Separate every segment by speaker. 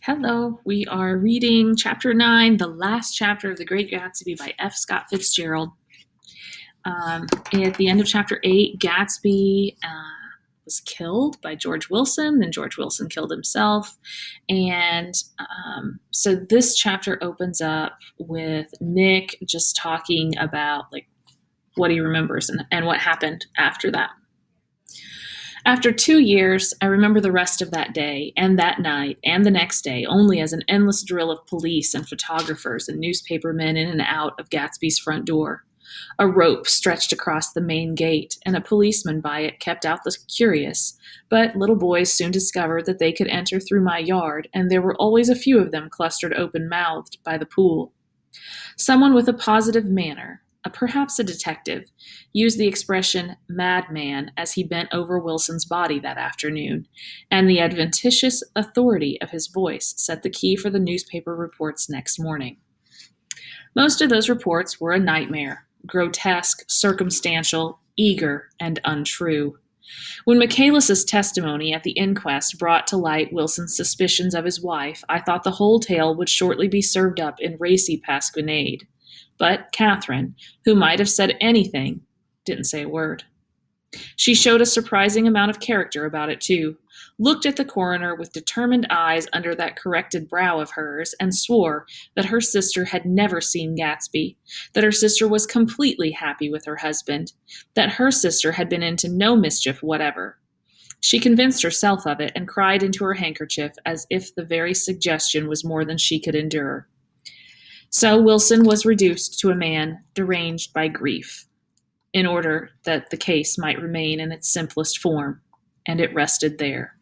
Speaker 1: Hello, we are reading Chapter 9, the last chapter of The Great Gatsby by F. Scott Fitzgerald. At the end of Chapter 8, Gatsby was killed by George Wilson, then George Wilson killed himself. And so this chapter opens up with Nick just talking about what he remembers and what happened after that. After 2 years, I remember the rest of that day and that night and the next day only as an endless drill of police and photographers and newspapermen in and out of Gatsby's front door. A rope stretched across the main gate, and a policeman by it kept out the curious, but little boys soon discovered that they could enter through my yard, and there were always a few of them clustered open-mouthed by the pool. Someone with a positive manner, perhaps a detective, used the expression madman as he bent over Wilson's body that afternoon, and the adventitious authority of his voice set the key for the newspaper reports next morning. Most of those reports were a nightmare, grotesque, circumstantial, eager, and untrue. When Michaelis's testimony at the inquest brought to light Wilson's suspicions of his wife, I thought the whole tale would shortly be served up in racy pasquinade. But Catherine, who might have said anything, didn't say a word. She showed a surprising amount of character about it, too, looked at the coroner with determined eyes under that corrected brow of hers, and swore that her sister had never seen Gatsby, that her sister was completely happy with her husband, that her sister had been into no mischief whatever. She convinced herself of it and cried into her handkerchief as if the very suggestion was more than she could endure. So Wilson was reduced to a man deranged by grief, in order that the case might remain in its simplest form, and it rested there.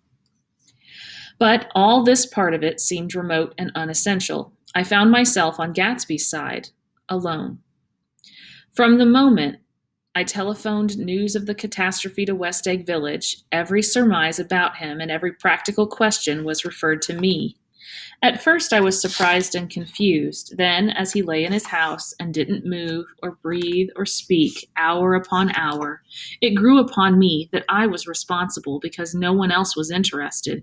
Speaker 1: But all this part of it seemed remote and unessential. I found myself on Gatsby's side, alone. From the moment I telephoned news of the catastrophe to West Egg Village, every surmise about him and every practical question was referred to me. At first I was surprised and confused. Then, as he lay in his house and didn't move or breathe or speak hour upon hour, it grew upon me that I was responsible because no one else was interested.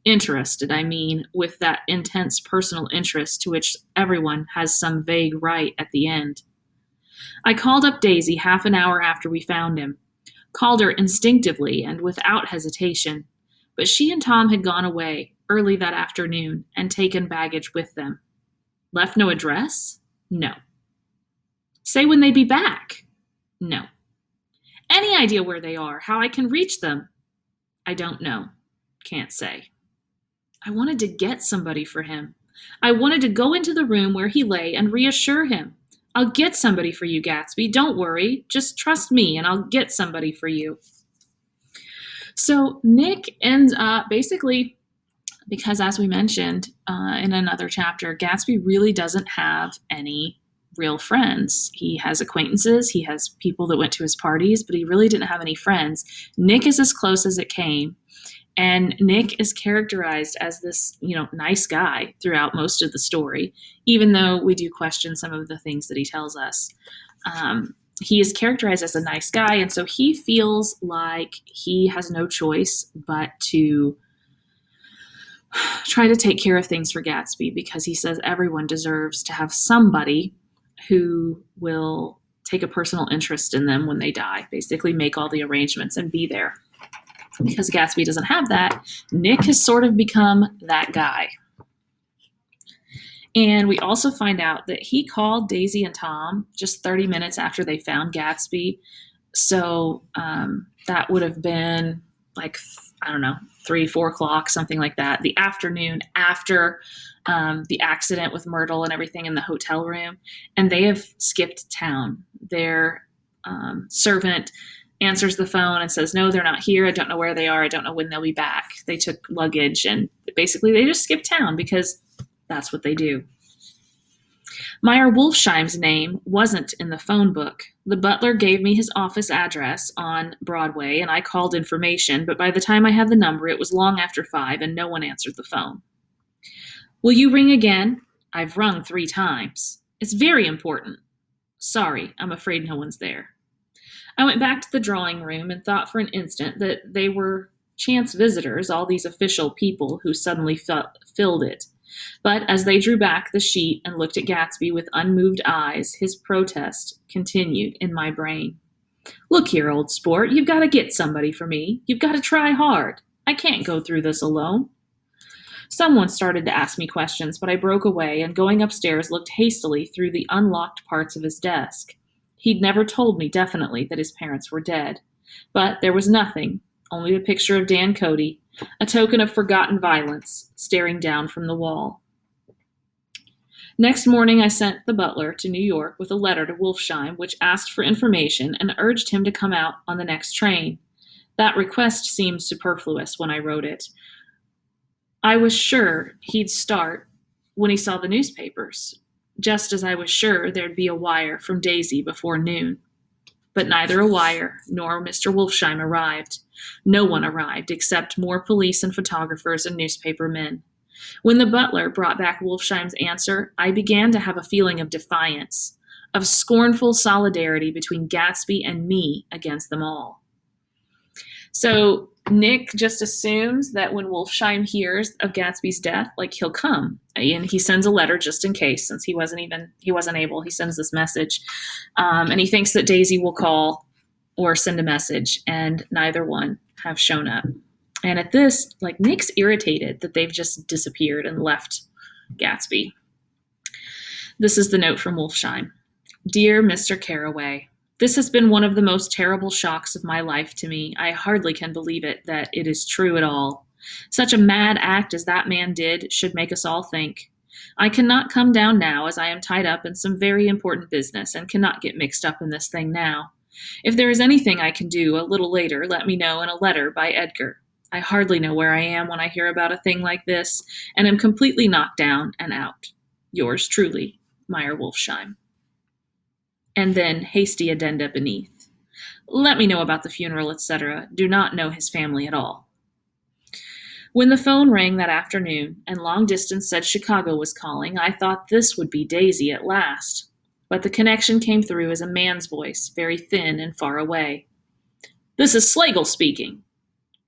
Speaker 1: Interested, I mean, with that intense personal interest to which everyone has some vague right at the end. I called up Daisy half an hour after we found him. Called her instinctively and without hesitation. But she and Tom had gone away early that afternoon and taken baggage with them. Left no address? No. Say when they'd be back? No. Any idea where they are, how I can reach them? I don't know. Can't say. I wanted to get somebody for him. I wanted to go into the room where he lay and reassure him. I'll get somebody for you, Gatsby. Don't worry. Just trust me and I'll get somebody for you. So Nick ends up basically, because as we mentioned in another chapter, Gatsby really doesn't have any real friends. He has acquaintances, he has people that went to his parties, but he really didn't have any friends. Nick is as close as it came, and Nick is characterized as this, nice guy throughout most of the story, even though we do question some of the things that he tells us. He is characterized as a nice guy, and so he feels like he has no choice but to try to take care of things for Gatsby, because he says everyone deserves to have somebody who will take a personal interest in them when they die, basically make all the arrangements and be there. Because Gatsby doesn't have that, Nick has sort of become that guy. And we also find out that he called Daisy and Tom just 30 minutes after they found Gatsby. So that would have been 3, 4 o'clock, something like that, the afternoon after the accident with Myrtle and everything in the hotel room. And they have skipped town. Their servant answers the phone and says, no, they're not here. I don't know where they are. I don't know when they'll be back. They took luggage, and basically they just skipped town because that's what they do. Meyer Wolfsheim's name wasn't in the phone book. The butler gave me his office address on Broadway, and I called information, but by the time I had the number, it was long after 5, and no one answered the phone. Will you ring again? I've rung 3 times. It's very important. Sorry, I'm afraid no one's there. I went back to the drawing room and thought for an instant that they were chance visitors, all these official people who suddenly filled it. But as they drew back the sheet and looked at Gatsby with unmoved eyes, his protest continued in my brain. Look here, old sport, you've got to get somebody for me. You've got to try hard. I can't go through this alone. Someone started to ask me questions, but I broke away and going upstairs looked hastily through the unlocked parts of his desk. He'd never told me definitely that his parents were dead. But there was nothing, only the picture of Dan Cody, a token of forgotten violence, staring down from the wall. Next morning, I sent the butler to New York with a letter to Wolfsheim which asked for information and urged him to come out on the next train. That request seemed superfluous when I wrote it. I was sure he'd start when he saw the newspapers, just as I was sure there'd be a wire from Daisy before noon. But neither a wire nor Mr. Wolfsheim arrived. No one arrived except more police and photographers and newspaper men. When the butler brought back Wolfsheim's answer, I began to have a feeling of defiance, of scornful solidarity between Gatsby and me against them all. So Nick just assumes that when Wolfsheim hears of Gatsby's death, he'll come, and he sends a letter just in case, since he wasn't able. He sends this message, and he thinks that Daisy will call or send a message, and neither one have shown up. And at this, Nick's irritated that they've just disappeared and left Gatsby. This is the note from Wolfsheim. Dear Mr. Carraway, this has been one of the most terrible shocks of my life to me. I hardly can believe that it is true at all. Such a mad act as that man did should make us all think. I cannot come down now as I am tied up in some very important business and cannot get mixed up in this thing now. If there is anything I can do a little later, let me know in a letter by Edgar. I hardly know where I am when I hear about a thing like this, and am completely knocked down and out. Yours truly, Meyer Wolfsheim. And then hasty addenda beneath. Let me know about the funeral, etc. Do not know his family at all. When the phone rang that afternoon and long distance said Chicago was calling, I thought this would be Daisy at last. But the connection came through as a man's voice, very thin and far away. This is Slagle speaking.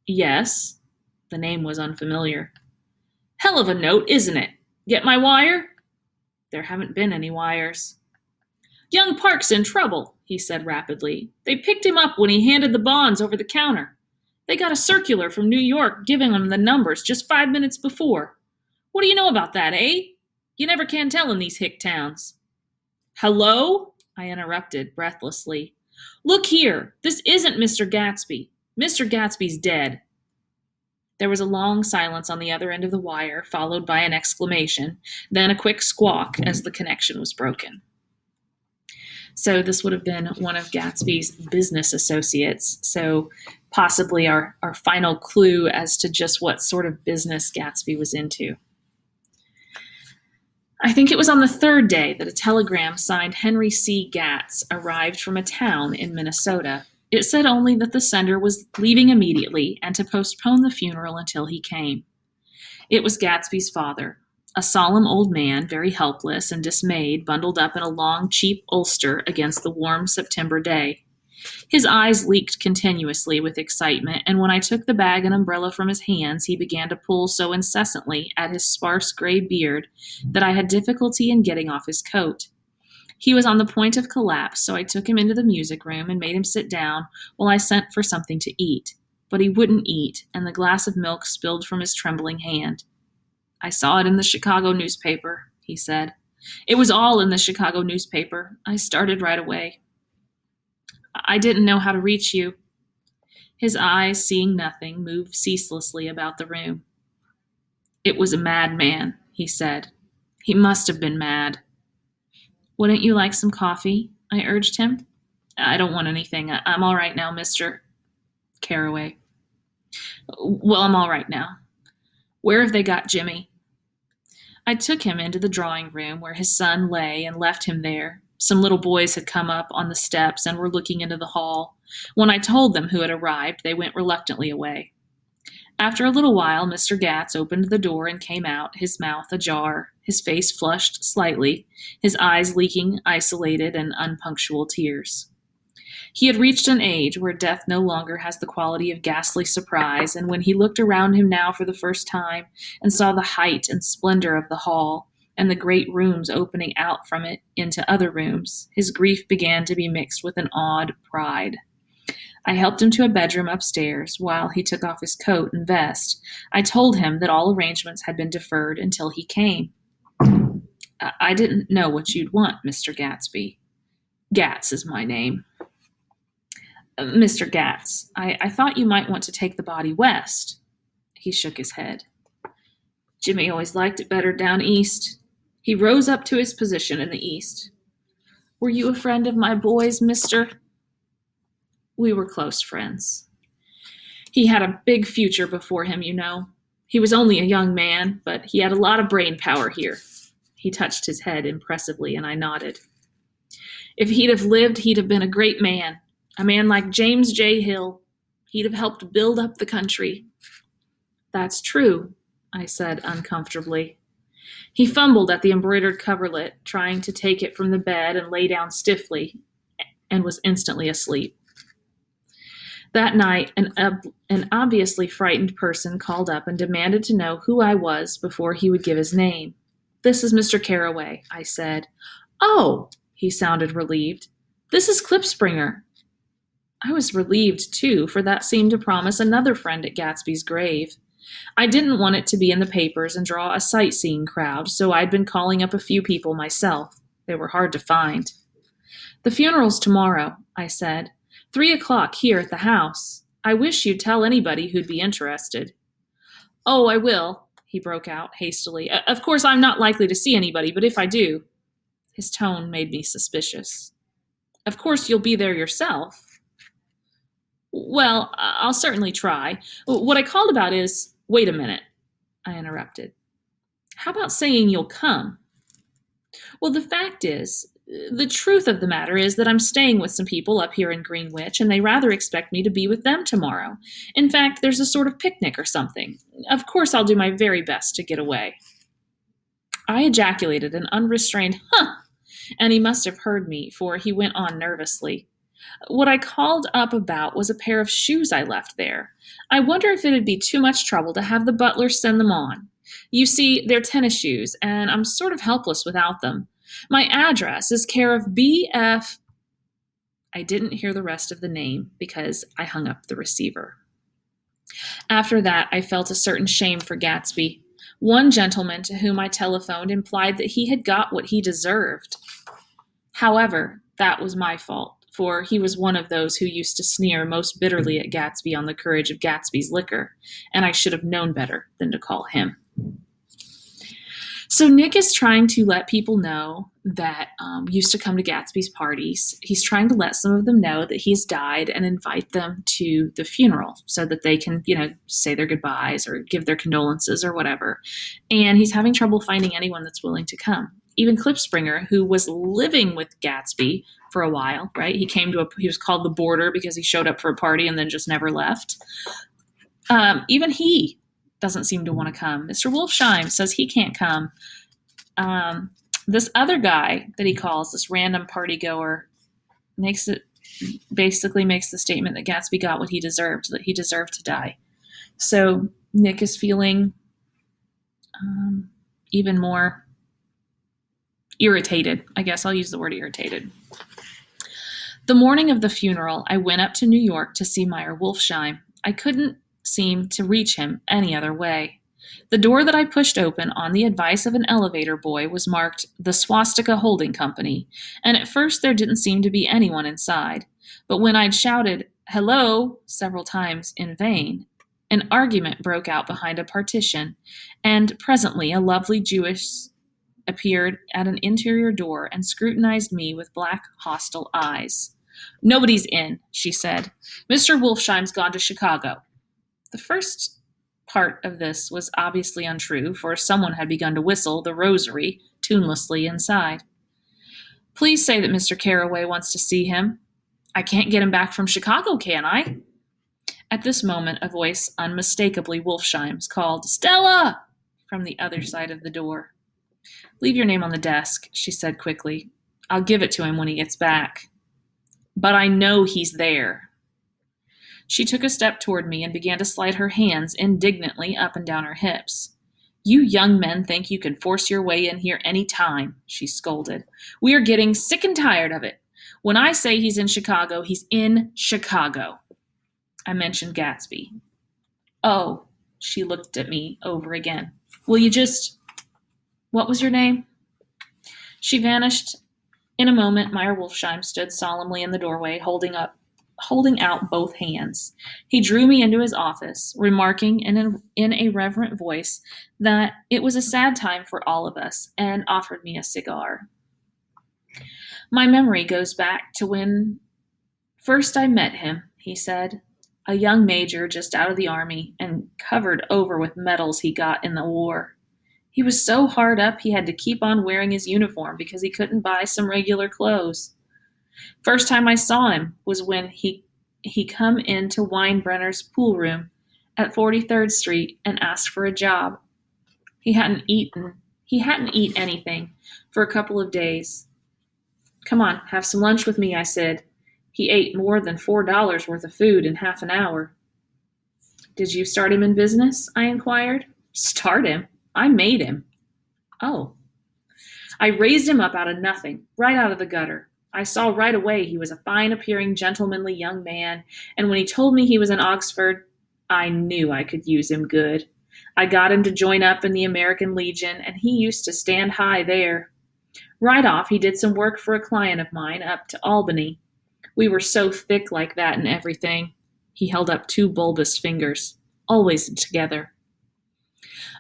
Speaker 1: Yes. The name was unfamiliar. Hell of a note, isn't it? Get my wire? There haven't been any wires. Young Park's in trouble, he said rapidly. They picked him up when he handed the bonds over the counter. They got a circular from New York giving them the numbers just 5 minutes before. What do you know about that, eh? You never can tell in these hick towns. Hello? I interrupted breathlessly. Look here, this isn't Mr. Gatsby. Mr. Gatsby's dead. There was a long silence on the other end of the wire, followed by an exclamation, then a quick squawk as the connection was broken. So this would have been one of Gatsby's business associates. So possibly our final clue as to just what sort of business Gatsby was into. I think it was on the third day that a telegram signed Henry C. Gatz arrived from a town in Minnesota. It said only that the sender was leaving immediately and to postpone the funeral until he came. It was Gatsby's father. A solemn old man, very helpless and dismayed, bundled up in a long, cheap ulster against the warm September day. His eyes leaked continuously with excitement, and when I took the bag and umbrella from his hands, he began to pull so incessantly at his sparse gray beard that I had difficulty in getting off his coat. He was on the point of collapse, so I took him into the music room and made him sit down while I sent for something to eat. But he wouldn't eat, and the glass of milk spilled from his trembling hand. I saw it in the Chicago newspaper, he said. It was all in the Chicago newspaper. I started right away. I didn't know how to reach you. His eyes, seeing nothing, moved ceaselessly about the room. It was a madman, he said. He must have been mad. Wouldn't you like some coffee? I urged him. I don't want anything. I'm all right now, Mr. Carraway. Well, I'm all right now. Where have they got Jimmy? I took him into the drawing room where his son lay and left him there. Some little boys had come up on the steps and were looking into the hall. When I told them who had arrived, they went reluctantly away. After a little while, Mr. Gatz opened the door and came out, his mouth ajar, his face flushed slightly, his eyes leaking isolated and unpunctual tears. He had reached an age where death no longer has the quality of ghastly surprise, and when he looked around him now for the first time and saw the height and splendor of the hall and the great rooms opening out from it into other rooms, his grief began to be mixed with an awed pride. I helped him to a bedroom upstairs while he took off his coat and vest. I told him that all arrangements had been deferred until he came. I didn't know what you'd want, Mr. Gatsby. Gats is my name. Mr. Gats, I thought you might want to take the body west. He shook his head. Jimmy always liked it better down east. He rose up to his position in the east. Were you a friend of my boy's, mister? We were close friends. He had a big future before him, you know. He was only a young man, but he had a lot of brain power here. He touched his head impressively, and I nodded. If he'd have lived, he'd have been a great man. A man like James J. Hill. He'd have helped build up the country. That's true, I said uncomfortably. He fumbled at the embroidered coverlet, trying to take it from the bed and lay down stiffly, and was instantly asleep. That night, an obviously frightened person called up and demanded to know who I was before he would give his name. This is Mr. Carraway, I said. Oh, he sounded relieved. This is Klipspringer. I was relieved, too, for that seemed to promise another friend at Gatsby's grave. I didn't want it to be in the papers and draw a sightseeing crowd, so I'd been calling up a few people myself. They were hard to find. The funeral's tomorrow, I said. 3:00 here at the house. I wish you'd tell anybody who'd be interested. Oh, I will, he broke out hastily. Of course, I'm not likely to see anybody, but if I do. His tone made me suspicious. Of course, you'll be there yourself. Well, I'll certainly try. What I called about is... Wait a minute, I interrupted. How about saying you'll come? Well, the fact is, the truth of the matter is that I'm staying with some people up here in Greenwich, and they rather expect me to be with them tomorrow. In fact, there's a sort of picnic or something. Of course, I'll do my very best to get away. I ejaculated an unrestrained, huh, and he must have heard me, for he went on nervously. What I called up about was a pair of shoes I left there. I wonder if it'd be too much trouble to have the butler send them on. You see, they're tennis shoes, and I'm sort of helpless without them. My address is care of B.F. I didn't hear the rest of the name because I hung up the receiver. After that, I felt a certain shame for Gatsby. One gentleman to whom I telephoned implied that he had got what he deserved. However, that was my fault, for he was one of those who used to sneer most bitterly at Gatsby on the courage of Gatsby's liquor, and I should have known better than to call him. So Nick is trying to let people know that used to come to Gatsby's parties. He's trying to let some of them know that he's died and invite them to the funeral so that they can, say their goodbyes or give their condolences or whatever. And he's having trouble finding anyone that's willing to come. Even Klipspringer, who was living with Gatsby for a while, right? He was called the boarder because he showed up for a party and then just never left. Even he doesn't seem to want to come. Mr. Wolfsheim says he can't come. This other guy that he calls, this random party goer, basically makes the statement that Gatsby got what he deserved, that he deserved to die. So Nick is feeling even more irritated. I guess I'll use the word irritated. The morning of the funeral, I went up to New York to see Meyer Wolfsheim. I couldn't seem to reach him any other way. The door that I pushed open on the advice of an elevator boy was marked the Swastika Holding Company, and at first there didn't seem to be anyone inside. But when I'd shouted, "Hello," several times in vain, an argument broke out behind a partition, and presently a lovely Jewess appeared at an interior door and scrutinized me with black, hostile eyes. "Nobody's in," she said. "Mr. Wolfsheim's gone to Chicago." The first part of this was obviously untrue, for someone had begun to whistle the rosary tunelessly inside. "Please say that Mr. Carraway wants to see him. I can't get him back from Chicago, can I?" At this moment, a voice unmistakably Wolfsheim's called, "Stella!" from the other side of the door. "Leave your name on the desk," she said quickly. "I'll give it to him when he gets back." But I know he's there. She took a step toward me and began to slide her hands indignantly up and down her hips. You young men think you can force your way in here any time, she scolded. We are getting sick and tired of it. When I say he's in Chicago, he's in Chicago. I mentioned Gatsby. Oh, she looked at me over again. Will you just... What was your name? She vanished. In a moment, Meyer Wolfsheim stood solemnly in the doorway, holding out both hands. He drew me into his office, remarking in a reverent voice that it was a sad time for all of us, and offered me a cigar. My memory goes back to when first I met him, he said, a young major just out of the army and covered over with medals he got in the war. He was so hard up he had to keep on wearing his uniform because he couldn't buy some regular clothes. First time I saw him was when he come into Weinbrenner's pool room at 43rd Street and asked for a job. He hadn't eaten anything for a couple of days. Come on, have some lunch with me, I said. He ate more than $4 worth of food in half an hour. Did you start him in business? I inquired. Start him? I made him. Oh. I raised him up out of nothing, right out of the gutter. I saw right away he was a fine-appearing, gentlemanly young man, and when he told me he was in Oxford, I knew I could use him good. I got him to join up in the American Legion, and he used to stand high there. Right off, he did some work for a client of mine up to Albany. We were so thick like that and everything. He held up 2 bulbous fingers, always together.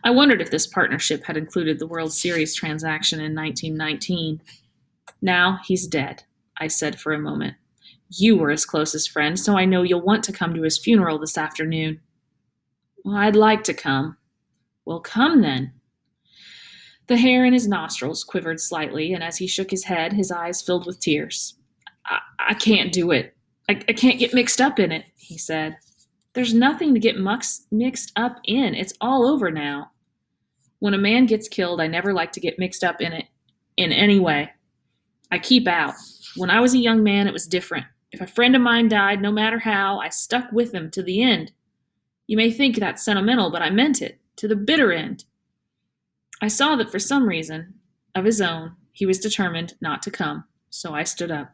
Speaker 1: I wondered if this partnership had included the World Series transaction in 1919. Now he's dead, I said for a moment. You were his closest friend, so I know you'll want to come to his funeral this afternoon. Well, I'd like to come. Well, come then. The hair in his nostrils quivered slightly, and as he shook his head, his eyes filled with tears. I can't do it. I can't get mixed up in it, he said. There's nothing to get mixed up in. It's all over now. When a man gets killed, I never like to get mixed up in it in any way. I keep out. When I was a young man, it was different. If a friend of mine died, no matter how, I stuck with him to the end. You may think that's sentimental, but I meant it, to the bitter end. I saw that for some reason of his own, he was determined not to come, so I stood up.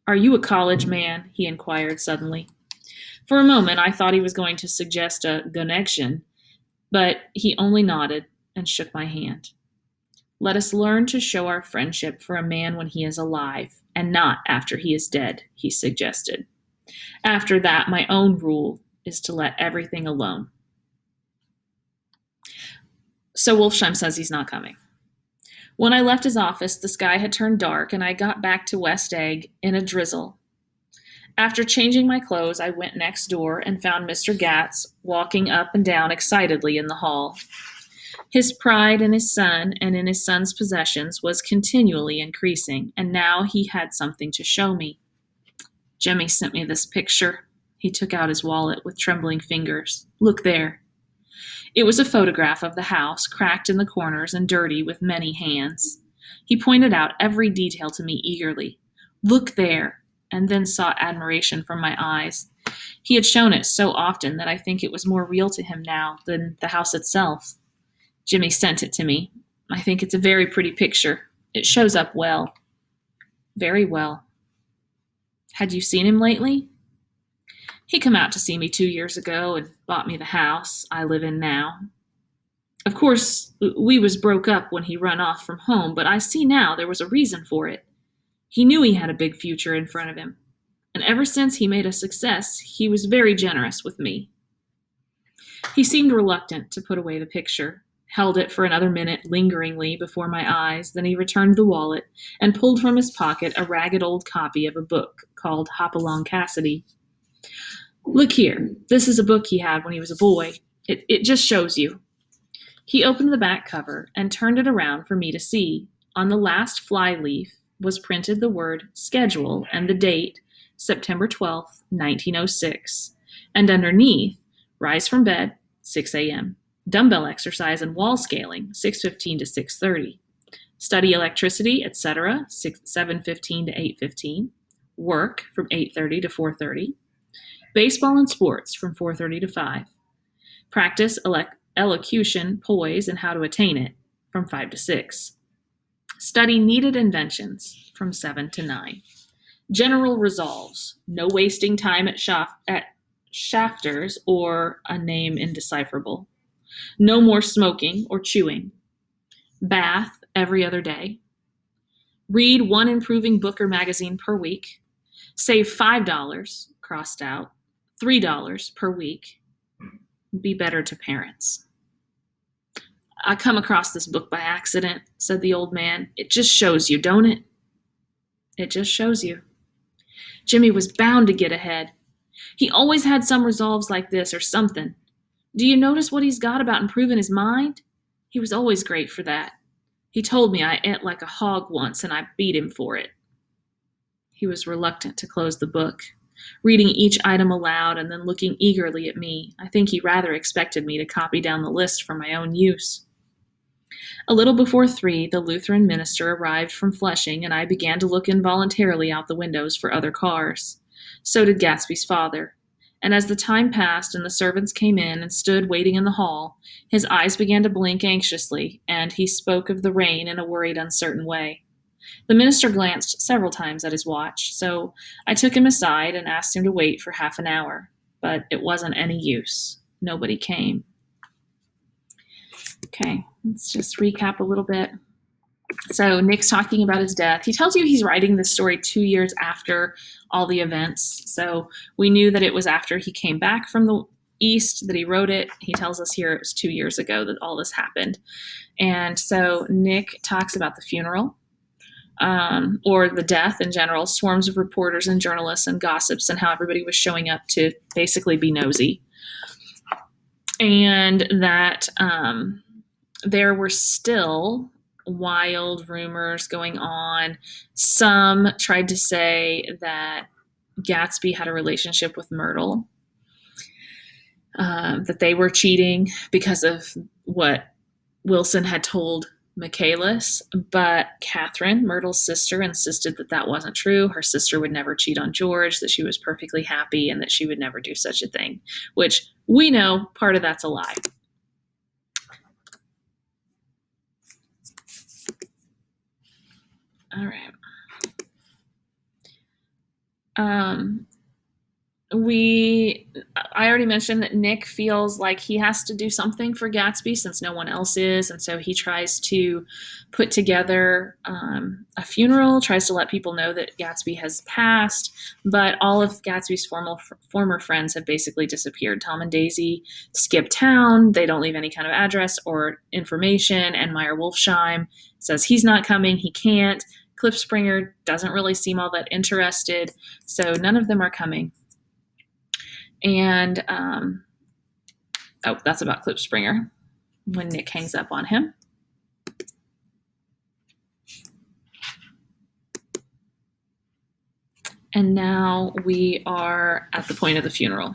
Speaker 1: Are you a college man? He inquired suddenly. For a moment, I thought he was going to suggest a connection, but he only nodded and shook my hand. Let us learn to show our friendship for a man when he is alive, and not after he is dead, he suggested. After that, my own rule is to let everything alone. So Wolfsheim says he's not coming. When I left his office, the sky had turned dark, and I got back to West Egg in a drizzle. After changing my clothes, I went next door and found Mr. Gatz walking up and down excitedly in the hall. His pride in his son and in his son's possessions was continually increasing, and now he had something to show me. Jimmy sent me this picture. He took out his wallet with trembling fingers. Look there. It was a photograph of the house, cracked in the corners and dirty with many hands. He pointed out every detail to me eagerly. Look there, and then sought admiration from my eyes. He had shown it so often that I think it was more real to him now than the house itself. Jimmy sent it to me. I think it's a very pretty picture. It shows up well. Very well. Had you seen him lately? He come out to see me 2 years ago and bought me the house I live in now. Of course, we was broke up when he run off from home, but I see now there was a reason for it. He knew he had a big future in front of him, and ever since he made a success, he was very generous with me. He seemed reluctant to put away the picture, held it for another minute lingeringly before my eyes, then he returned the wallet and pulled from his pocket a ragged old copy of a book called Hopalong Cassidy. Look here, this is a book he had when he was a boy. It just shows you. He opened the back cover and turned it around for me to see. On the last flyleaf was printed the word schedule and the date, September 12th, 1906. And underneath, rise from bed, 6 a.m. Dumbbell exercise and wall scaling, 6:15 to 6:30. Study electricity, etc., 7:15 to 8:15. Work from 8:30 to 4:30. Baseball and sports from 4:30 to 5. Practice elocution, poise, and how to attain it from 5 to 6. Study needed inventions from 7 to 9. General resolves: no wasting time at shafters or a name indecipherable. No more smoking or chewing. Bath every other day. Read one improving book or magazine per week. Save $5, crossed out, $3 per week. Be better to parents. I come across this book by accident, said the old man. It just shows you, don't it? It just shows you. Jimmy was bound to get ahead. He always had some resolves like this or something. Do you notice what he's got about improving his mind? He was always great for that. He told me I ate like a hog once and I beat him for it. He was reluctant to close the book, reading each item aloud and then looking eagerly at me. I think he rather expected me to copy down the list for my own use. A little before 3, the Lutheran minister arrived from Flushing, and I began to look involuntarily out the windows for other cars. So did Gatsby's father. And as the time passed and the servants came in and stood waiting in the hall, his eyes began to blink anxiously, and he spoke of the rain in a worried, uncertain way. The minister glanced several times at his watch, so I took him aside and asked him to wait for half an hour. But it wasn't any use. Nobody came. Okay, let's just recap a little bit. So Nick's talking about his death. He tells you he's writing this story 2 years after all the events. So we knew that it was after he came back from the East that he wrote it. He tells us here it was 2 years ago that all this happened. And so Nick talks about the funeral, or the death in general, swarms of reporters and journalists and gossips, and how everybody was showing up to basically be nosy. And that there were still wild rumors going on. Some tried to say that Gatsby had a relationship with Myrtle, that they were cheating because of what Wilson had told Michaelis, but Catherine, Myrtle's sister, insisted that that wasn't true. Her sister would never cheat on George, that she was perfectly happy, and that she would never do such a thing, which we know part of that's a lie. All right. I already mentioned that Nick feels like he has to do something for Gatsby since no one else is, and so he tries to put together a funeral, tries to let people know that Gatsby has passed, but all of Gatsby's former friends have basically disappeared. Tom and Daisy skip town. They don't leave any kind of address or information, and Meyer Wolfsheim says he's not coming, he can't. Cliff Springer doesn't really seem all that interested, so none of them are coming. And, that's about Cliff Springer when Nick hangs up on him. And now we are at the point of the funeral.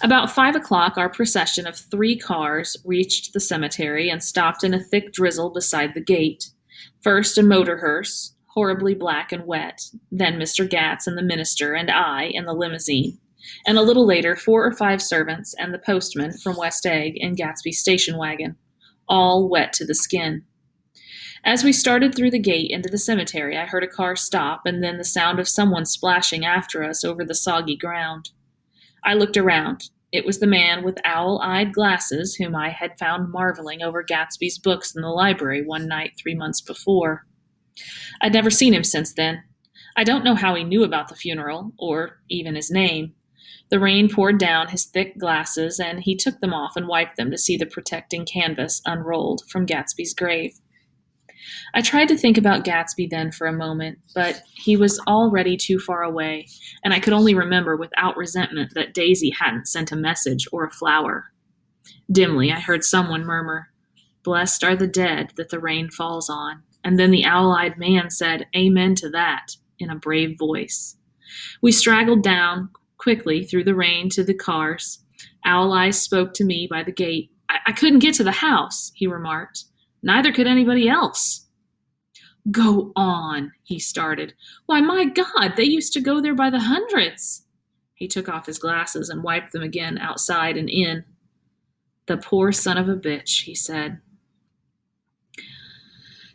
Speaker 1: About 5 o'clock, our procession of 3 cars reached the cemetery and stopped in a thick drizzle beside the gate. First, a motor hearse, horribly black and wet, then Mr. Gatz and the minister and I in the limousine. And a little later, 4 or 5 servants and the postman from West Egg in Gatsby's station wagon, all wet to the skin. As we started through the gate into the cemetery, I heard a car stop and then the sound of someone splashing after us over the soggy ground. I looked around. It was the man with owl-eyed glasses whom I had found marveling over Gatsby's books in the library one night 3 months before. I'd never seen him since then. I don't know how he knew about the funeral, or even his name. The rain poured down his thick glasses, and he took them off and wiped them to see the protecting canvas unrolled from Gatsby's grave. I tried to think about Gatsby then for a moment, but he was already too far away, and I could only remember without resentment that Daisy hadn't sent a message or a flower. Dimly, I heard someone murmur, "Blessed are the dead that the rain falls on," and then the owl-eyed man said, "Amen to that," in a brave voice. We straggled down quickly through the rain to the cars. Owl Eyes spoke to me by the gate. I couldn't get to the house," he remarked. "Neither could anybody else." Go on, he started. Why, my God, they used to go there by the hundreds. He took off his glasses and wiped them again outside and in. The poor son of a bitch, he said.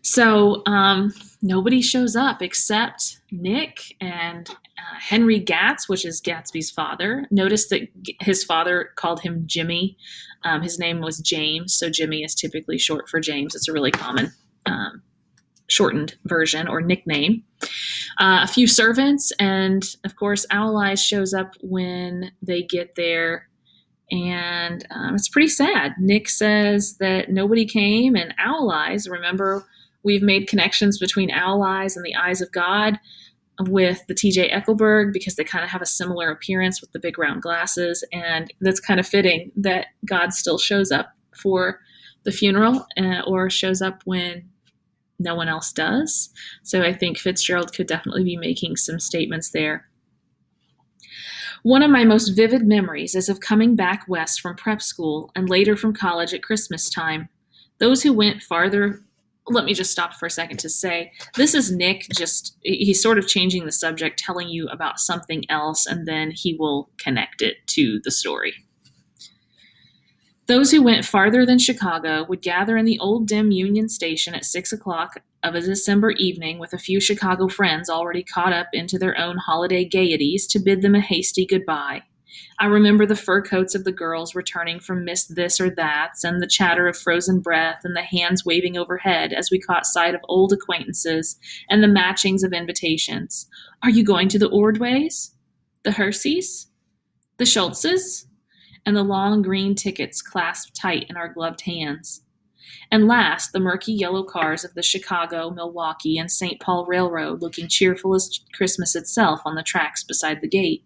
Speaker 1: So nobody shows up except Nick and Henry Gatz, which is Gatsby's father. Notice that his father called him Jimmy. His name was James, so Jimmy is typically short for James. It's a really common shortened version or nickname. A few servants, and of course, Owl Eyes shows up when they get there. And it's pretty sad. Nick says that nobody came, and Owl Eyes, remember, we've made connections between Owl Eyes and the Eyes of God with the TJ Eckelberg because they kind of have a similar appearance with the big round glasses. And that's kind of fitting that God still shows up for the funeral or shows up when no one else does. So I think Fitzgerald could definitely be making some statements there. One of my most vivid memories is of coming back west from prep school and later from college at Christmas time. Those who went farther, let me just stop for a second to say, this is Nick he's sort of changing the subject, telling you about something else, and then he will connect it to the story. Those who went farther than Chicago would gather in the old dim Union Station at 6 o'clock of a December evening with a few Chicago friends already caught up into their own holiday gaieties to bid them a hasty goodbye. I remember the fur coats of the girls returning from Miss This or That's, and the chatter of frozen breath and the hands waving overhead as we caught sight of old acquaintances and the matchings of invitations. Are you going to the Ordways? The Herseys? The Schultzes? And the long green tickets clasped tight in our gloved hands. And last, the murky yellow cars of the Chicago, Milwaukee, and St. Paul Railroad looking cheerful as Christmas itself on the tracks beside the gate.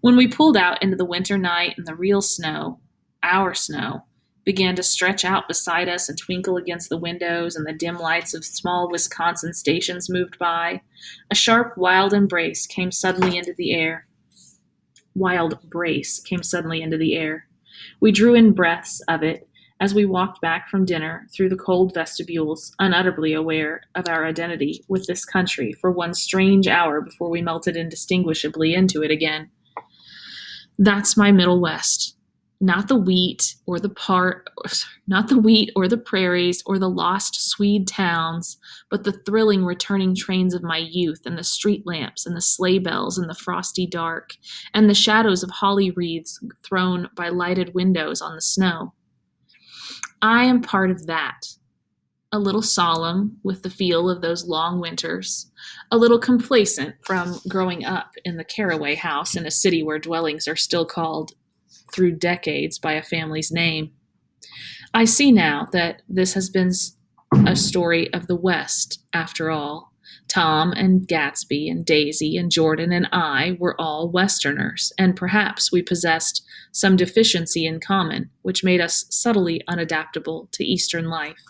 Speaker 1: When we pulled out into the winter night and the real snow, our snow, began to stretch out beside us and twinkle against the windows and the dim lights of small Wisconsin stations moved by, a sharp, wild embrace came suddenly into the air. We drew in breaths of it as we walked back from dinner through the cold vestibules, unutterably aware of our identity with this country for one strange hour before we melted indistinguishably into it again. That's my Middle West. Not the wheat or the prairies or the lost Swede towns, but the thrilling returning trains of my youth and the street lamps and the sleigh bells in the frosty dark and the shadows of holly wreaths thrown by lighted windows on the snow. I am part of that. A little solemn with the feel of those long winters, a little complacent from growing up in the Caraway house in a city where dwellings are still called through decades by a family's name. I see now that this has been a story of the West, after all. Tom and Gatsby and Daisy and Jordan and I were all Westerners, and perhaps we possessed some deficiency in common, which made us subtly unadaptable to Eastern life.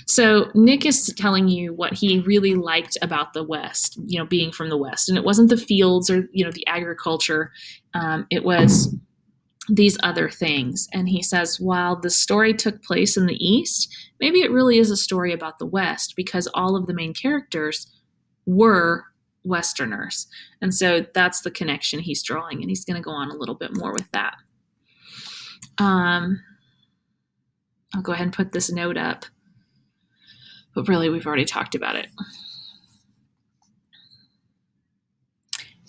Speaker 1: So Nick is telling you what he really liked about the West, being from the West. And it wasn't the fields or, the agriculture. It was these other things. And he says, while the story took place in the East, maybe it really is a story about the West because all of the main characters were Westerners. And so that's the connection he's drawing. And he's going to go on a little bit more with that. I'll go ahead and put this note up. But really, we've already talked about it.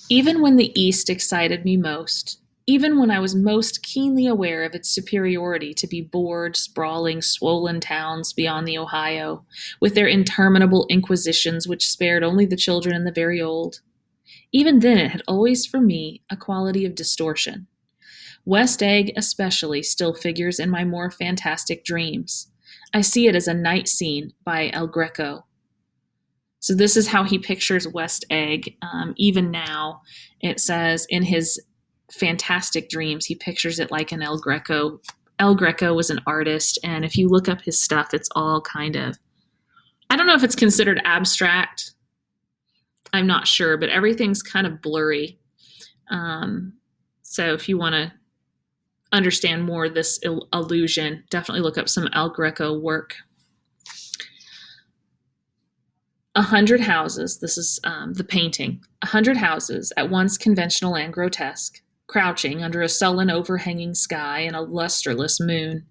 Speaker 1: Even when the East excited me most, even when I was most keenly aware of its superiority to be bored, sprawling, swollen towns beyond the Ohio, with their interminable inquisitions which spared only the children and the very old, even then it had always for me a quality of distortion. West Egg especially still figures in my more fantastic dreams. I see it as a night scene by El Greco. So this is how he pictures West Egg. Even now, it says in his fantastic dreams, he pictures it like an El Greco. El Greco was an artist, and if you look up his stuff, it's all kind of, I don't know if it's considered abstract. I'm not sure, but everything's kind of blurry. So if you want to understand more of this illusion, definitely look up some El Greco work. 100 houses, this is the painting, 100 houses, at once conventional and grotesque, crouching under a sullen overhanging sky and a lustreless moon.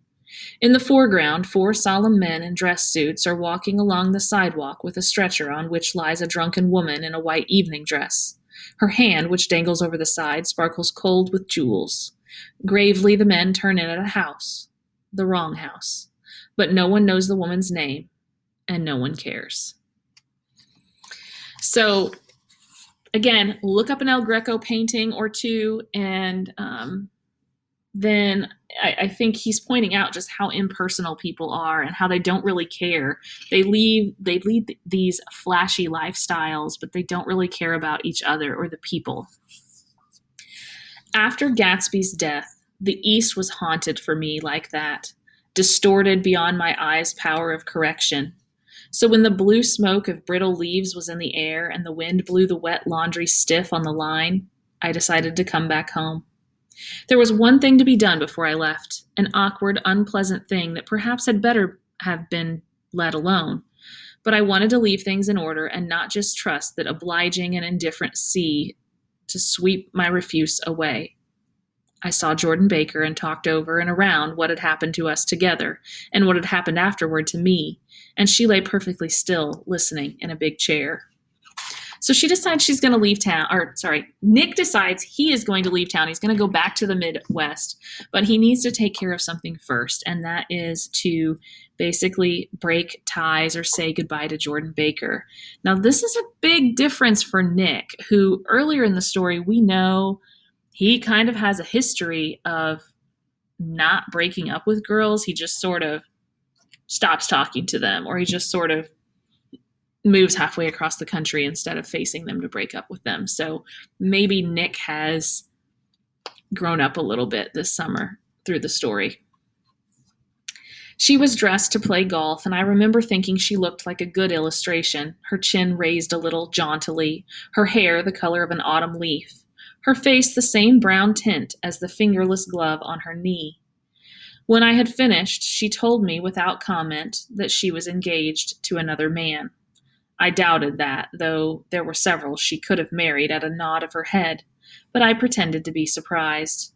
Speaker 1: In the foreground, four solemn men in dress suits are walking along the sidewalk with a stretcher on which lies a drunken woman in a white evening dress. Her hand, which dangles over the side, sparkles cold with jewels. Gravely, the men turn in at a house. The wrong house. But no one knows the woman's name, and no one cares. So, again, look up an El Greco painting or two, and then I think he's pointing out just how impersonal people are and how they don't really care. They lead these flashy lifestyles, but they don't really care about each other or the people. After Gatsby's death, the East was haunted for me like that, distorted beyond my eyes' power of correction. So when the blue smoke of brittle leaves was in the air and the wind blew the wet laundry stiff on the line, I decided to come back home. There was one thing to be done before I left, an awkward, unpleasant thing that perhaps had better have been let alone. But I wanted to leave things in order and not just trust that obliging and indifferent sea to sweep my refuse away. I saw Jordan Baker and talked over and around what had happened to us together and what had happened afterward to me, and she lay perfectly still, listening in a big chair. So she decides she's going to leave town, Nick decides he is going to leave town. He's going to go back to the Midwest, but he needs to take care of something first, and that is to basically break ties or say goodbye to Jordan Baker. Now, this is a big difference for Nick, who earlier in the story we know he kind of has a history of not breaking up with girls. He just sort of stops talking to them, or he just sort of moves halfway across the country instead of facing them to break up with them. So maybe Nick has grown up a little bit this summer through the story. She was dressed to play golf, and I remember thinking she looked like a good illustration, her chin raised a little jauntily, her hair the color of an autumn leaf, her face the same brown tint as the fingerless glove on her knee. When I had finished, she told me without comment that she was engaged to another man. I doubted that, though there were several she could have married at a nod of her head, but I pretended to be surprised.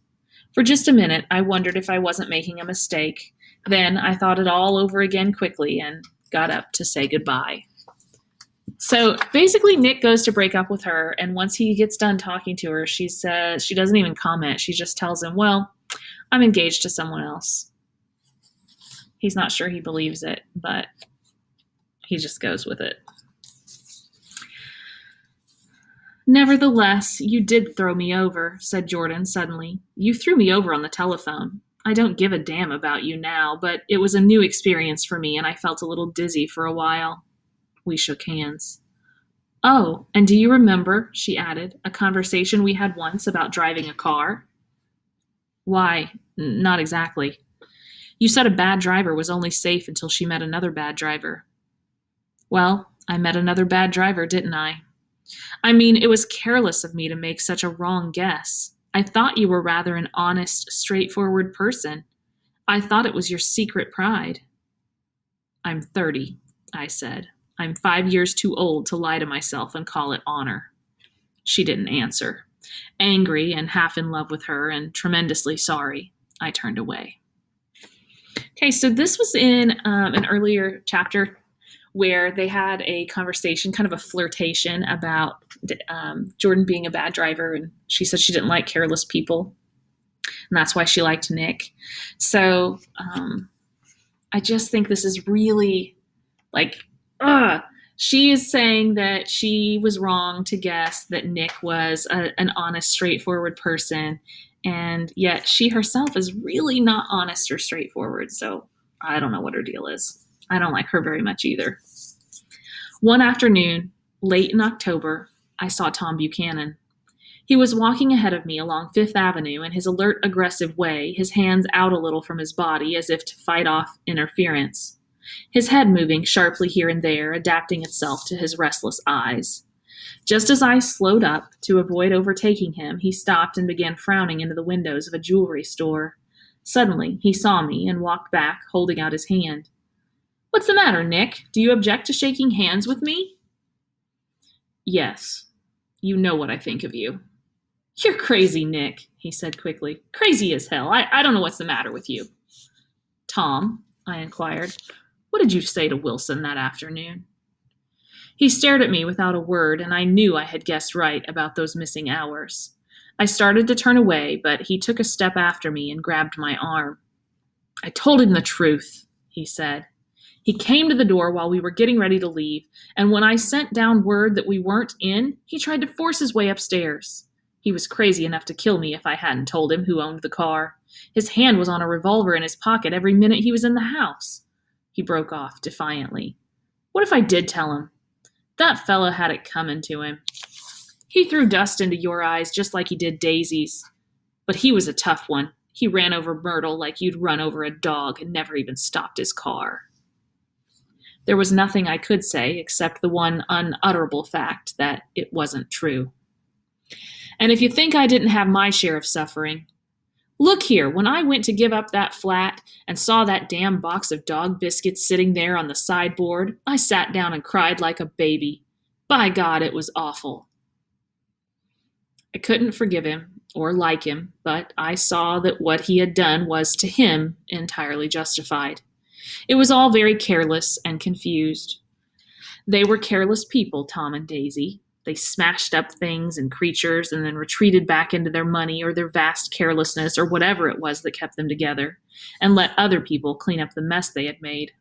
Speaker 1: For just a minute, I wondered if I wasn't making a mistake. Then I thought it all over again quickly and got up to say goodbye. So basically, Nick goes to break up with her, and once he gets done talking to her, she says, she doesn't even comment. She just tells him, well, I'm engaged to someone else. He's not sure he believes it, but he just goes with it. Nevertheless, you did throw me over, said Jordan suddenly. You threw me over on the telephone. I don't give a damn about you now, but it was a new experience for me, and I felt a little dizzy for a while. We shook hands. Oh, and do you remember, she added, a conversation we had once about driving a car? Why, not exactly. You said a bad driver was only safe until she met another bad driver. Well, I met another bad driver, didn't I? I mean, it was careless of me to make such a wrong guess. I thought you were rather an honest, straightforward person. I thought it was your secret pride. I'm 30, I said. I'm 5 years too old to lie to myself and call it honor. She didn't answer. Angry and half in love with her and tremendously sorry, I turned away. Okay, so this was in an earlier chapter where they had a conversation, kind of a flirtation about Jordan being a bad driver, and she said she didn't like careless people, and that's why she liked Nick. So I just think this is really like, she is saying that she was wrong to guess that Nick was an honest, straightforward person, and yet she herself is really not honest or straightforward, so I don't know what her deal is. I don't like her very much either. One afternoon, late in October, I saw Tom Buchanan. He was walking ahead of me along Fifth Avenue in his alert, aggressive way, his hands out a little from his body as if to fight off interference. His head moving sharply here and there, adapting itself to his restless eyes. Just as I slowed up to avoid overtaking him, he stopped and began frowning into the windows of a jewelry store. Suddenly, he saw me and walked back, holding out his hand. What's the matter, Nick? Do you object to shaking hands with me? Yes, you know what I think of you. You're crazy, Nick, he said quickly. Crazy as hell. I don't know what's the matter with you. Tom, I inquired, what did you say to Wilson that afternoon? He stared at me without a word, and I knew I had guessed right about those missing hours. I started to turn away, but he took a step after me and grabbed my arm. I told him the truth, he said. He came to the door while we were getting ready to leave, and when I sent down word that we weren't in, he tried to force his way upstairs. He was crazy enough to kill me if I hadn't told him who owned the car. His hand was on a revolver in his pocket every minute he was in the house. He broke off defiantly. What if I did tell him? That fellow had it coming to him. He threw dust into your eyes just like he did Daisy's. But he was a tough one. He ran over Myrtle like you'd run over a dog and never even stopped his car. There was nothing I could say except the one unutterable fact that it wasn't true. And if you think I didn't have my share of suffering, look here, when I went to give up that flat and saw that damn box of dog biscuits sitting there on the sideboard, I sat down and cried like a baby. By God, it was awful. I couldn't forgive him or like him, but I saw that what he had done was, to him, entirely justified. It was all very careless and confused. They were careless people, Tom and Daisy. They smashed up things and creatures and then retreated back into their money or their vast carelessness or whatever it was that kept them together, and let other people clean up the mess they had made.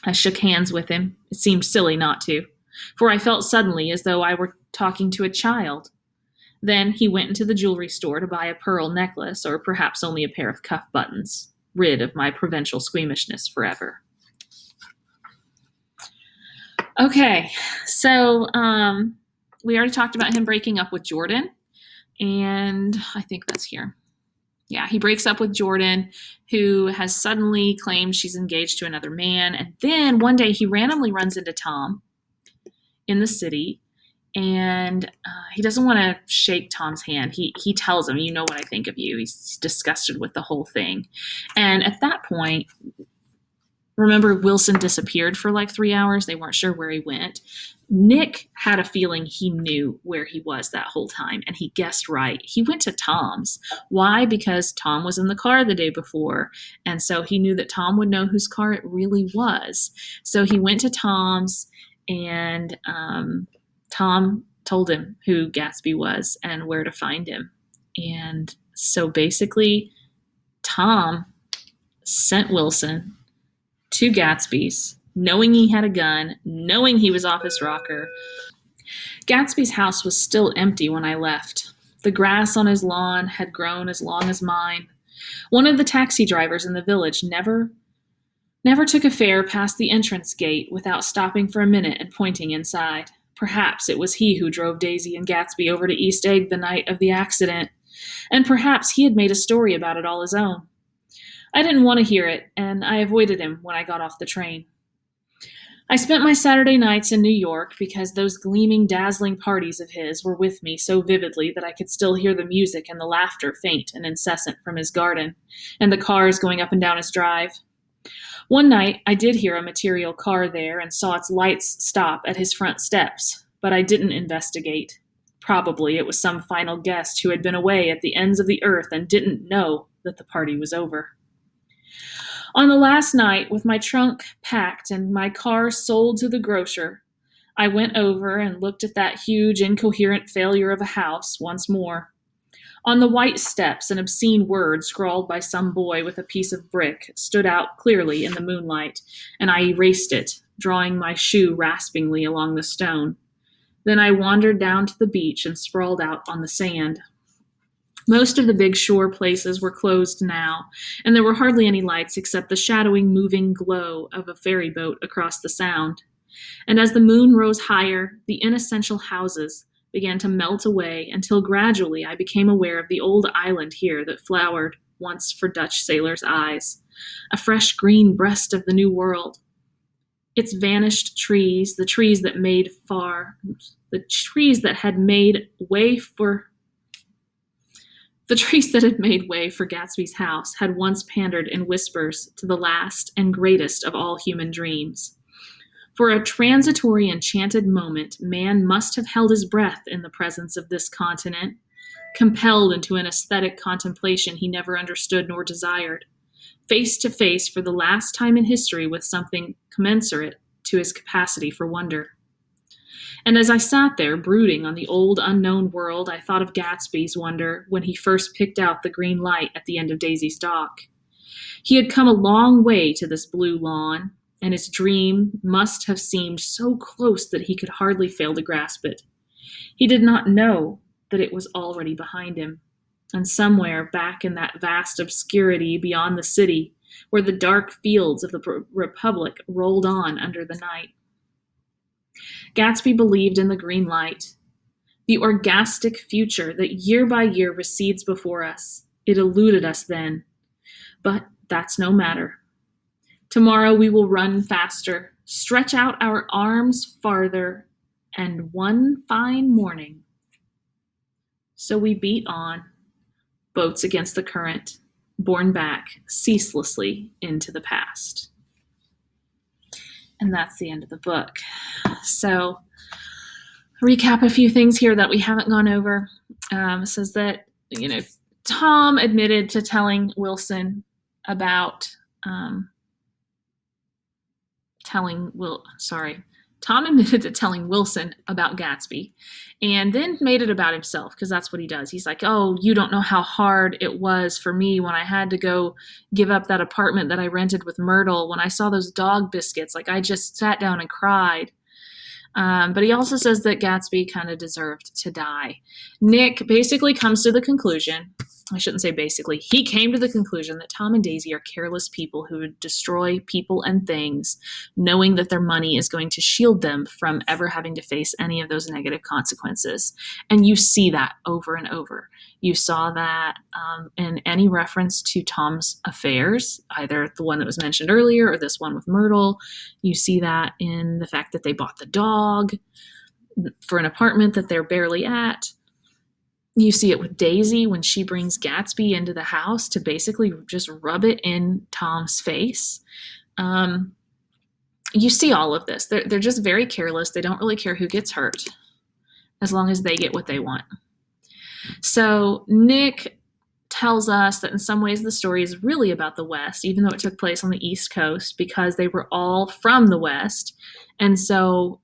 Speaker 1: I shook hands with him. It seemed silly not to, for I felt suddenly as though I were talking to a child. Then he went into the jewelry store to buy a pearl necklace or perhaps only a pair of cuff buttons, rid of my provincial squeamishness forever. Okay, so we already talked about him breaking up with Jordan, and I think that's here. Yeah, he breaks up with Jordan, who has suddenly claimed she's engaged to another man, and then one day he randomly runs into Tom in the city, and he doesn't want to shake Tom's hand. He tells him, you know what I think of you. He's disgusted with the whole thing. And at that point, remember Wilson disappeared for like 3 hours. They weren't sure where he went. Nick had a feeling he knew where he was that whole time, and he guessed right. He went to Tom's. Why? Because Tom was in the car the day before, and so he knew that Tom would know whose car it really was. So he went to Tom's, and Tom told him who Gatsby was and where to find him. And so basically, Tom sent Wilson to Gatsby's, knowing he had a gun, knowing he was off his rocker. Gatsby's house was still empty when I left. The grass on his lawn had grown as long as mine. One of the taxi drivers in the village never took a fare past the entrance gate without stopping for a minute and pointing inside. Perhaps it was he who drove Daisy and Gatsby over to East Egg the night of the accident, and perhaps he had made a story about it all his own. I didn't want to hear it, and I avoided him when I got off the train. I spent my Saturday nights in New York because those gleaming, dazzling parties of his were with me so vividly that I could still hear the music and the laughter faint and incessant from his garden, and the cars going up and down his drive. One night, I did hear a material car there and saw its lights stop at his front steps, but I didn't investigate. Probably it was some final guest who had been away at the ends of the earth and didn't know that the party was over. On the last night, with my trunk packed and my car sold to the grocer, I went over and looked at that huge, incoherent failure of a house once more. On the white steps, an obscene word scrawled by some boy with a piece of brick stood out clearly in the moonlight, and I erased it, drawing my shoe raspingly along the stone. Then I wandered down to the beach and sprawled out on the sand. Most of the big shore places were closed now, and there were hardly any lights except the shadowing, moving glow of a ferry boat across the sound. And as the moon rose higher, the inessential houses began to melt away until gradually I became aware of the old island here that flowered once for Dutch sailors' eyes, a fresh green breast of the New World. Its vanished trees, the trees that had made way for Gatsby's house, had once pandered in whispers to the last and greatest of all human dreams. For a transitory enchanted moment, man must have held his breath in the presence of this continent, compelled into an aesthetic contemplation he never understood nor desired, face to face for the last time in history with something commensurate to his capacity for wonder. And as I sat there brooding on the old unknown world, I thought of Gatsby's wonder when he first picked out the green light at the end of Daisy's dock. He had come a long way to this blue lawn, and his dream must have seemed so close that he could hardly fail to grasp it. He did not know that it was already behind him, and somewhere back in that vast obscurity beyond the city, where the dark fields of the Republic rolled on under the night. Gatsby believed in the green light, the orgastic future that year by year recedes before us. It eluded us then, but that's no matter. Tomorrow we will run faster, stretch out our arms farther, and one fine morning. So we beat on, boats against the current, borne back ceaselessly into the past. And that's the end of the book. So, recap a few things here that we haven't gone over. It says that, Tom admitted to telling Wilson about Tom admitted to telling Wilson about Gatsby and then made it about himself, because that's what he does. He's like, oh, you don't know how hard it was for me when I had to go give up that apartment that I rented with Myrtle. When I saw those dog biscuits, like I just sat down and cried. But he also says that Gatsby kind of deserved to die. Nick basically comes to the conclusion, I shouldn't say basically, he came to the conclusion that Tom and Daisy are careless people who would destroy people and things, knowing that their money is going to shield them from ever having to face any of those negative consequences. And you see that over and over. You saw that in any reference to Tom's affairs, either the one that was mentioned earlier or this one with Myrtle. You see that in the fact that they bought the dog for an apartment that they're barely at. You see it with Daisy when she brings Gatsby into the house to basically just rub it in Tom's face. You see all of this. They're just very careless. They don't really care who gets hurt as long as they get what they want. So Nick tells us that in some ways the story is really about the West, even though it took place on the East Coast, because they were all from the West. And so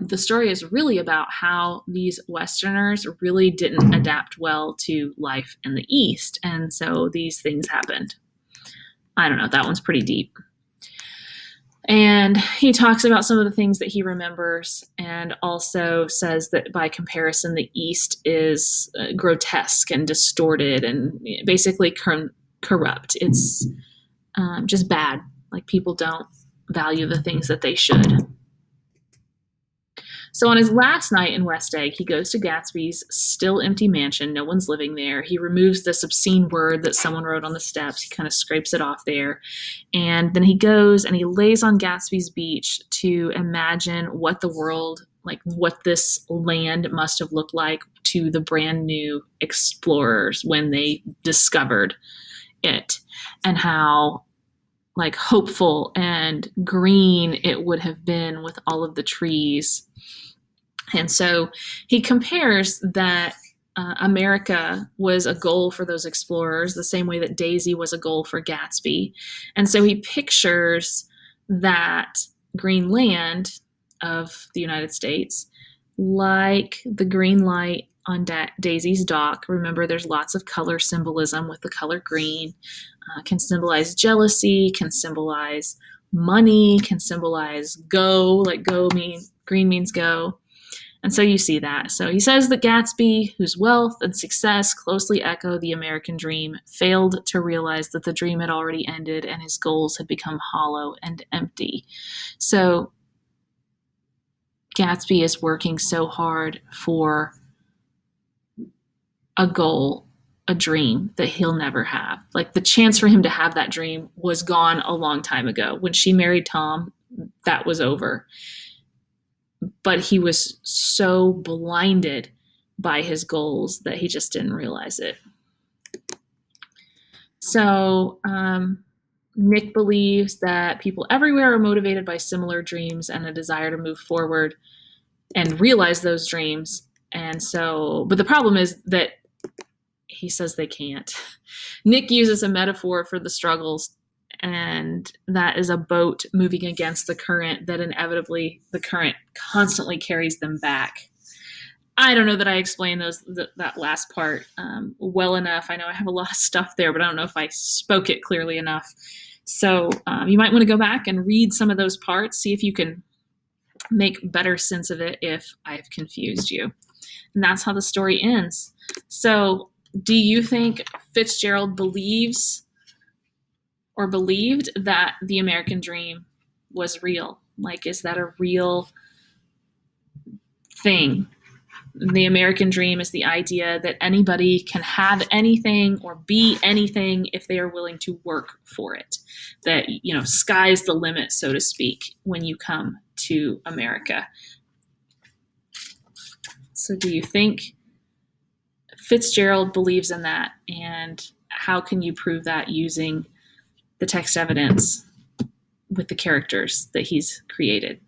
Speaker 1: the story is really about how these Westerners really didn't adapt well to life in the East. And so these things happened. I don't know, that one's pretty deep. And he talks about some of the things that he remembers, and also says that by comparison, the East is grotesque and distorted and basically corrupt. It's just bad. Like, people don't value the things that they should. So on his last night in West Egg, he goes to Gatsby's still empty mansion. No one's living there. He removes this obscene word that someone wrote on the steps. He kind of scrapes it off there. And then he goes and he lays on Gatsby's beach to imagine what the world, like what this land must have looked like to the brand new explorers when they discovered it, and how like hopeful and green it would have been with all of the trees. And so he compares that America was a goal for those explorers the same way that Daisy was a goal for Gatsby. And so he pictures that green land of the United States like the green light on Daisy's dock. Remember, there's lots of color symbolism with the color green. Can symbolize jealousy, can symbolize money, can symbolize go, like green means go. And so you see that. So he says that Gatsby, whose wealth and success closely echo the American dream, failed to realize that the dream had already ended and his goals had become hollow and empty. So Gatsby is working so hard for a goal, a dream that he'll never have. Like, the chance for him to have that dream was gone a long time ago. When she married Tom, that was over. But he was so blinded by his goals that he just didn't realize it. So Nick believes that people everywhere are motivated by similar dreams and a desire to move forward and realize those dreams. And so, but the problem is that he says they can't. Nick uses a metaphor for the struggles, and that is a boat moving against the current, that inevitably the current constantly carries them back. I don't know that I explained that last part well enough. I know I have a lot of stuff there, but I don't know if I spoke it clearly enough. So you might want to go back and read some of those parts, see if you can make better sense of it if I've confused you. And that's how the story ends. So, do you think Fitzgerald believes or believed that the American dream was real? Like, is that a real thing? The American dream is the idea that anybody can have anything or be anything if they are willing to work for it. That, sky's the limit, so to speak, when you come to America. So do you think Fitzgerald believes in that? And how can you prove that using the text evidence with the characters that he's created?